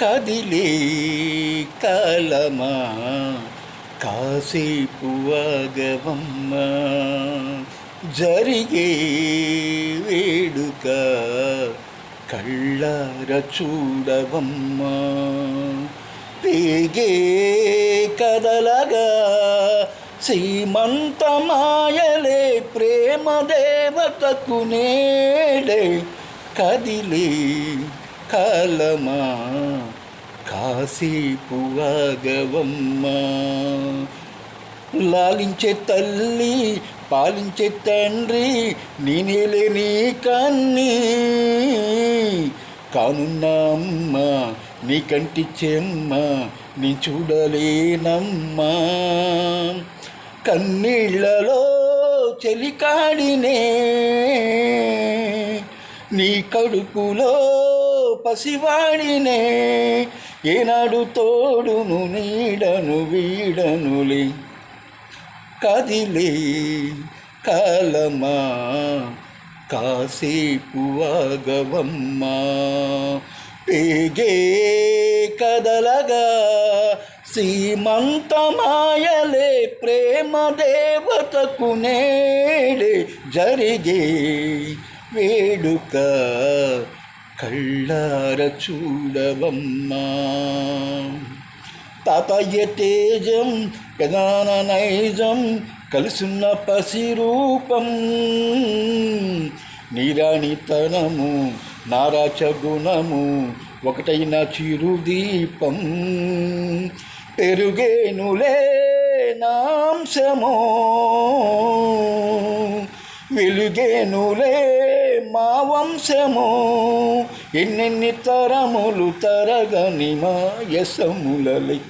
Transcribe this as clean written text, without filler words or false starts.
కదిలే కాలమా కాసేపు ఆగవమ్మ, జరిగే వేడుక కళ్ళార చూడవమ్మా. పేగే కదలగా సీమంతమాయలే ప్రేమ దేవతకు నేడే. కదిలే కాలమా కాసేపు ఆగవమ్మా. లాలించే తల్లి పాలించే తండ్రి నేనేలే నీ కన్నీ, కానున్న అమ్మ నీ కంటి చెమ్మ నీ చూడలేనమ్మా. కన్నీళ్లలో చెలికాడినే నీ కడుపులో పసివాడినే, ఏనాడు తోడును నీడను వీడనులే. కదిలే కాలమా కాసేపు ఆగవమ్మా. పేగే కదలగా సీమంతమాయలే ప్రేమ దేవతకు నేడే. జరిగే వేడుక కళ్ళార చూడవమ్మా. తాతయ్య తేజం పెదాన నైజం కలుసున్న పసిరూపం, నీరాణితనము నారాచ గుణము ఒకటైన చిరుదీపం. పెరుగేనులే నాంశమో వెలుగేనులే మా వంశము, ఎన్నెన్ని తరములు తరగని మా యసములలై.